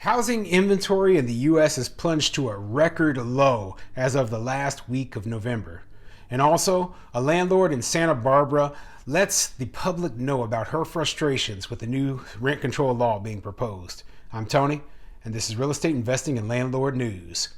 Housing inventory in the U.S. has plunged to a record low as of the last week of November. And also, a landlord in Santa Barbara lets the public know about her frustrations with the new rent control law being proposed. I'm Tony, and this is Real Estate Investing and Landlord News.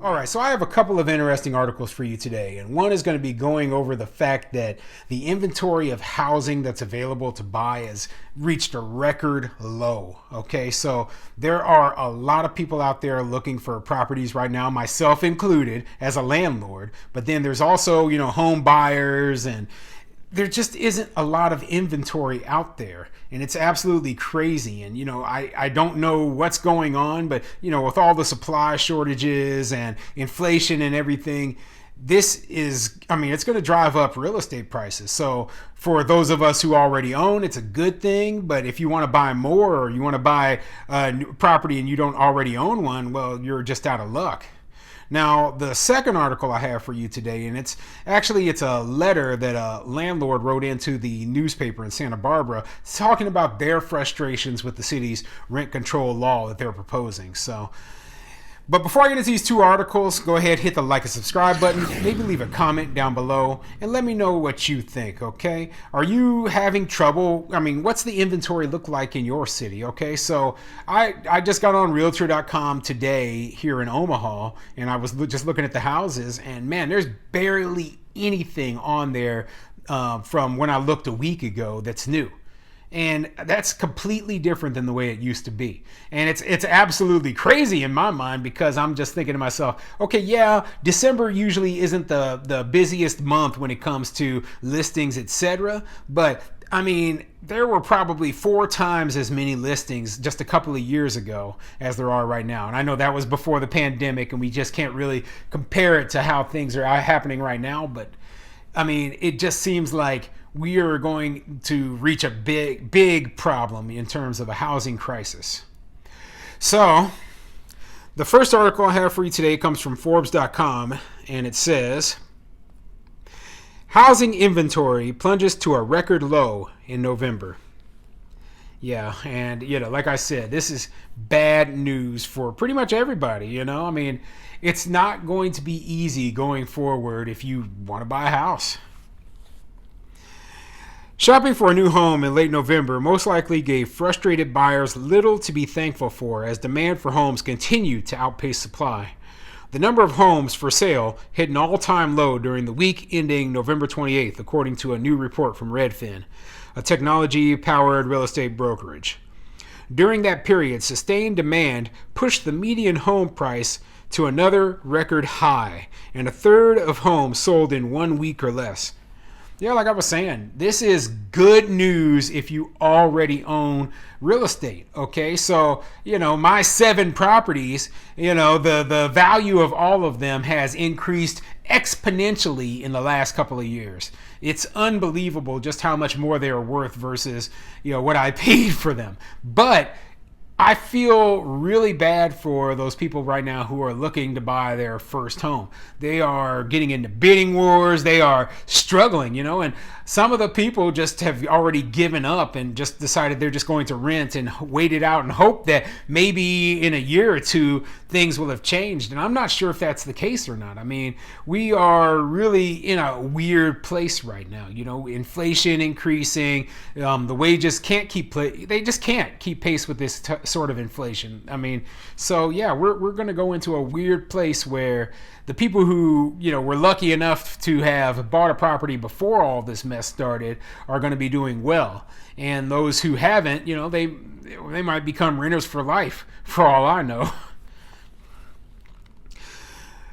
All right, so I have a couple of interesting articles for you today, and one is going to be going over the fact that the inventory of housing that's available to buy has reached a record low. Okay, so there are a lot of people out there looking for properties right now, myself included, as a landlord, but then there's also, home buyers, and there just isn't a lot of inventory out there, and it's absolutely crazy. And I don't know what's going on, but with all the supply shortages and inflation and everything, this is, it's going to drive up real estate prices. So for those of us who already own, it's a good thing. But if you want to buy more, or you want to buy a new property and you don't already own one, well, you're just out of luck. Now, the second article I have for you today, and it's a letter that a landlord wrote into the newspaper in Santa Barbara talking about their frustrations with the city's rent control law that they're proposing. But before I get into these two articles, go ahead, hit the like and subscribe button, maybe leave a comment down below, and let me know what you think, okay? Are you having trouble? What's the inventory look like in your city, okay? So I just got on Realtor.com today here in Omaha, and I was just looking at the houses, and man, there's barely anything on there from when I looked a week ago that's new. And that's completely different than the way it used to be. And it's absolutely crazy in my mind, because I'm just thinking to myself, okay, yeah, December usually isn't the busiest month when it comes to listings, etc. But there were probably 4 times as many listings just a couple of years ago as there are right now. And I know that was before the pandemic, and we just can't really compare it to how things are happening right now. But it just seems like we are going to reach a big problem in terms of a housing crisis. So, the first article I have for you today comes from Forbes.com, and it says, housing inventory plunges to a record low in November. Yeah, and like I said, this is bad news for pretty much everybody. It's not going to be easy going forward if you want to buy a house. Shopping for a new home in late November most likely gave frustrated buyers little to be thankful for, as demand for homes continued to outpace supply. The number of homes for sale hit an all-time low during the week ending November 28th, according to a new report from Redfin, a technology-powered real estate brokerage. During that period, sustained demand pushed the median home price to another record high, and a third of homes sold in 1 week or less. Yeah, like I was saying, this is good news if you already own real estate, okay? So, my 7 properties, the value of all of them has increased exponentially in the last couple of years. It's unbelievable just how much more they are worth versus, what I paid for them. But I feel really bad for those people right now who are looking to buy their first home. They are getting into bidding wars. They are struggling, and some of the people just have already given up and just decided they're just going to rent and wait it out and hope that maybe in a year or two things will have changed. And I'm not sure if that's the case or not. We are really in a weird place right now. Inflation increasing, the wages can't keep pace with this sort of inflation. So yeah, we're going to go into a weird place where the people who were lucky enough to have bought a property before all this mess started are going to be doing well, and those who haven't, they might become renters for life, for all I know.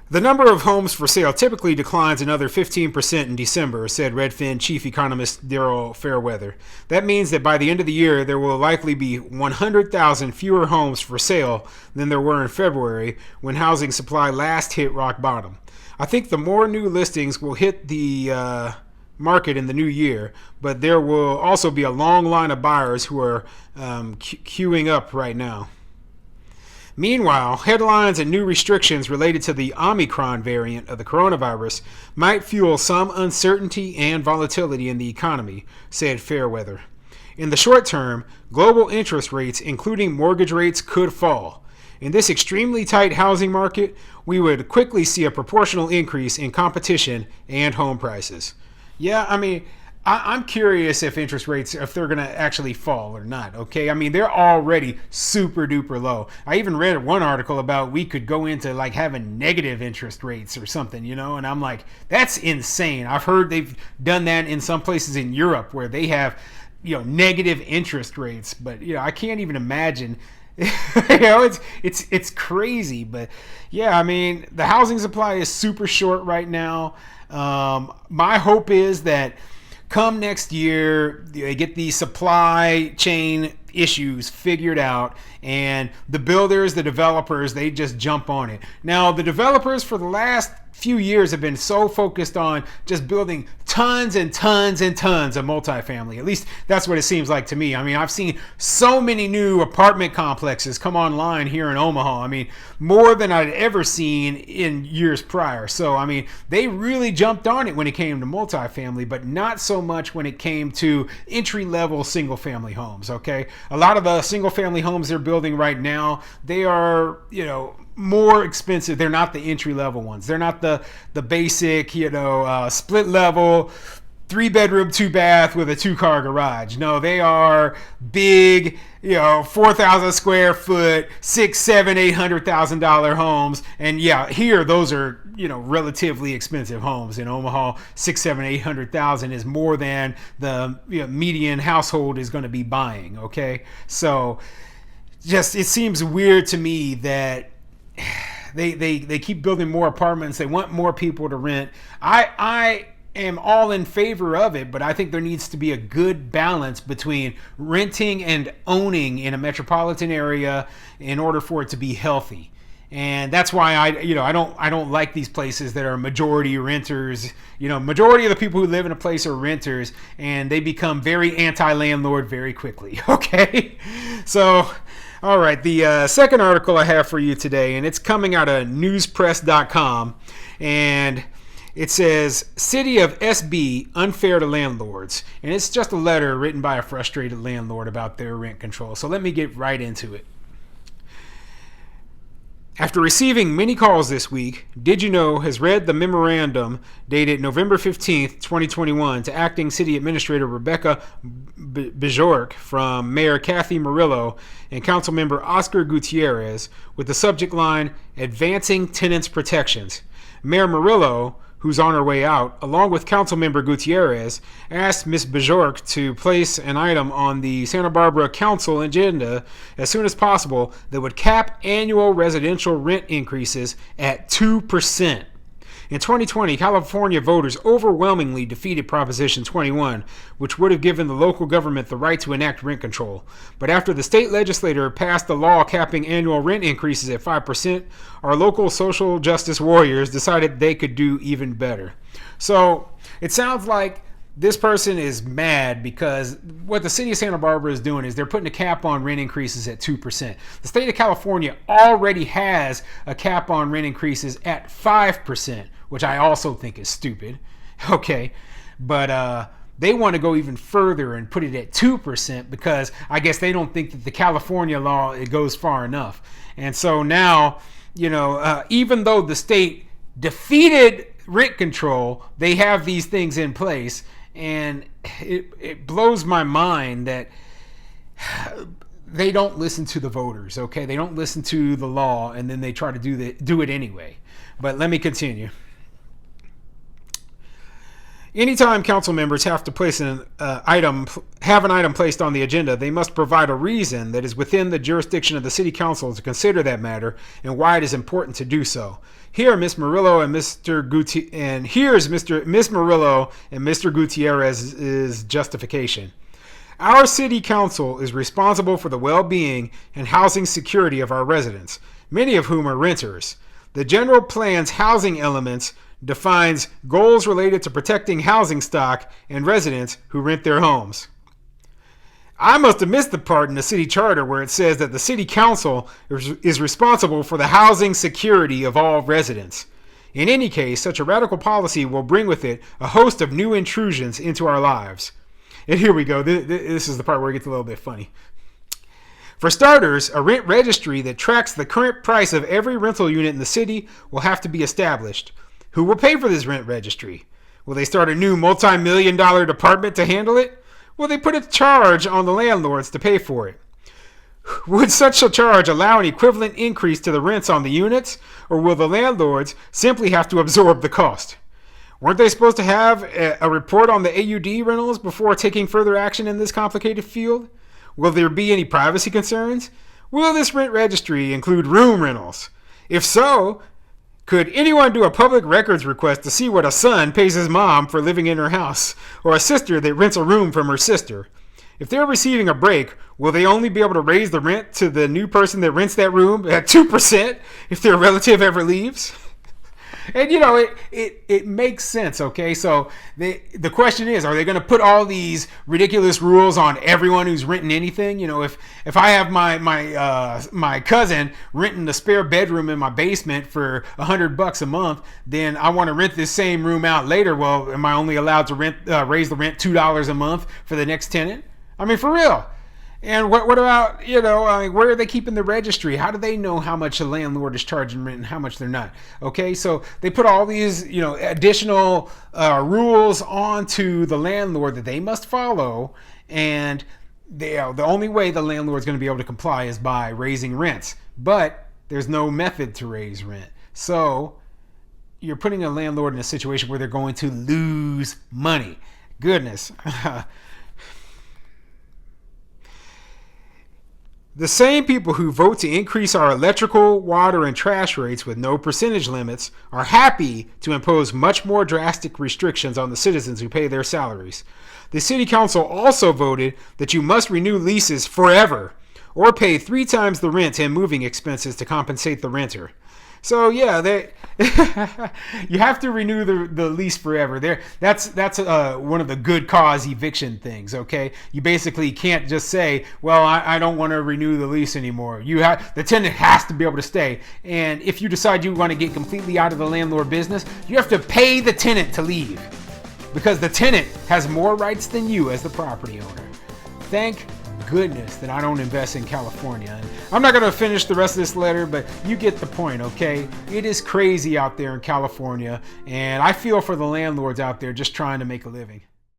The number of homes for sale typically declines another 15% in December, said Redfin chief economist Daryl Fairweather. That means that by the end of the year, there will likely be 100,000 fewer homes for sale than there were in February, when housing supply last hit rock bottom. I think the more new listings will hit the market in the new year, but there will also be a long line of buyers who are queuing up right now. Meanwhile, headlines and new restrictions related to the Omicron variant of the coronavirus might fuel some uncertainty and volatility in the economy, said Fairweather. In the short term, global interest rates, including mortgage rates, could fall. In this extremely tight housing market, we would quickly see a proportional increase in competition and home prices. Yeah, I mean, I'm curious if interest rates, if they're going to actually fall or not, okay? I mean, they're already super duper low. I even read one article about we could go into like having negative interest rates or something, you know? And I'm like, that's insane. I've heard they've done that in some places in Europe where they have, negative interest rates. But, I can't even imagine. It's crazy. But yeah, I mean, the housing supply is super short right now. My hope is that come next year, they get the supply chain issues figured out, and the builders, the developers, they just jump on it. Now, the developers for the last few years have been so focused on just building tons and tons and tons of multifamily. At least that's what it seems like to me. I mean, I've seen so many new apartment complexes come online here in Omaha. I mean, more than I'd ever seen in years prior. So, I mean, they really jumped on it when it came to multifamily, but not so much when it came to entry-level single-family homes, okay? A lot of the single-family homes they're building right now, they are, more expensive. They're not the entry level ones. They're not the basic, split level, 3-bedroom, 2-bath with a 2-car garage. No, they are big, 4,000 square foot, $600,000, $800,000 homes. And yeah, here those are, relatively expensive homes. In Omaha, $600,000, $800,000 is more than the median household is going to be buying. Okay, so just it seems weird to me that they keep building more apartments. They want more people to rent. I am all in favor of it, but I think there needs to be a good balance between renting and owning in a metropolitan area in order for it to be healthy. And that's why I don't like these places that are majority renters. Majority of the people who live in a place are renters, and they become very anti-landlord very quickly. Okay, so. All right, the second article I have for you today, and it's coming out of newspress.com, and it says, City of SB Unfair to Landlords. And it's just a letter written by a frustrated landlord about their rent control. So let me get right into it. After receiving many calls this week, Did You Know has read the memorandum dated November 15th, 2021 to Acting City Administrator Rebecca Bjork from Mayor Kathy Murillo and Councilmember Oscar Gutierrez with the subject line, Advancing Tenants' Protections. Mayor Murillo, who's on her way out, along with Councilmember Gutierrez, asked Ms. Bjork to place an item on the Santa Barbara Council agenda as soon as possible that would cap annual residential rent increases at 2%. In 2020, California voters overwhelmingly defeated Proposition 21, which would have given the local government the right to enact rent control. But after the state legislature passed the law capping annual rent increases at 5%, our local social justice warriors decided they could do even better. So it sounds like this person is mad because what the city of Santa Barbara is doing is they're putting a cap on rent increases at 2%. The state of California already has a cap on rent increases at 5%, which I also think is stupid. Okay, but they want to go even further and put it at 2% because I guess they don't think that the California law, it goes far enough. And so now, even though the state defeated rent control, they have these things in place. And it blows my mind that they don't listen to the voters, okay? They don't listen to the law, and then they try to do it anyway. But let me continue. Anytime council members have to place an item placed on the agenda, they must provide a reason that is within the jurisdiction of the city council to consider that matter and why it is important to do so. Here, Ms. Murillo and Mr. Ms. Murillo and Mr. Gutierrez's justification. Our city council is responsible for the well-being and housing security of our residents, many of whom are renters. The general plan's housing elements defines goals related to protecting housing stock and residents who rent their homes. I must have missed the part in the city charter where it says that the city council is responsible for the housing security of all residents. In any case, such a radical policy will bring with it a host of new intrusions into our lives. And here we go. This is the part where it gets a little bit funny. For starters, a rent registry that tracks the current price of every rental unit in the city will have to be established. Who will pay for this rent registry? Will they start a new multi-million-dollar department to handle it? Will they put a charge on the landlords to pay for it? Would such a charge allow an equivalent increase to the rents on the units, or will the landlords simply have to absorb the cost? Weren't they supposed to have a report on the AUD rentals before taking further action in this complicated field? Will there be any privacy concerns? Will this rent registry include room rentals? If so, could anyone do a public records request to see what a son pays his mom for living in her house, or a sister that rents a room from her sister? If they're receiving a break, will they only be able to raise the rent to the new person that rents that room at 2% if their relative ever leaves? And you know, it makes sense, okay? So the question is, are they going to put all these ridiculous rules on everyone who's renting anything? You know, if I have my cousin renting a spare bedroom in my basement for $100 a month, then I want to rent this same room out later. Well, am I only allowed to raise the rent $2 a month for the next tenant? I mean, for real. And what about, you know, where are they keeping the registry? How do they know how much a landlord is charging rent and how much they're not? Okay, so they put all these, you know, additional rules onto the landlord that they must follow, and the only way the landlord's going to be able to comply is by raising rents. But there's no method to raise rent. So you're putting a landlord in a situation where they're going to lose money. Goodness. The same people who vote to increase our electrical, water, and trash rates with no percentage limits are happy to impose much more drastic restrictions on the citizens who pay their salaries. The city council also voted that you must renew leases forever or pay 3 times the rent and moving expenses to compensate the renter. So yeah, you have to renew the lease forever. That's one of the good cause eviction things. Okay, you basically can't just say, well, I don't want to renew the lease anymore. The tenant has to be able to stay. And if you decide you want to get completely out of the landlord business, you have to pay the tenant to leave, because the tenant has more rights than you as the property owner. Thank goodness that I don't invest in California. And I'm not going to finish the rest of this letter, but you get the point, okay? It is crazy out there in California, and I feel for the landlords out there just trying to make a living.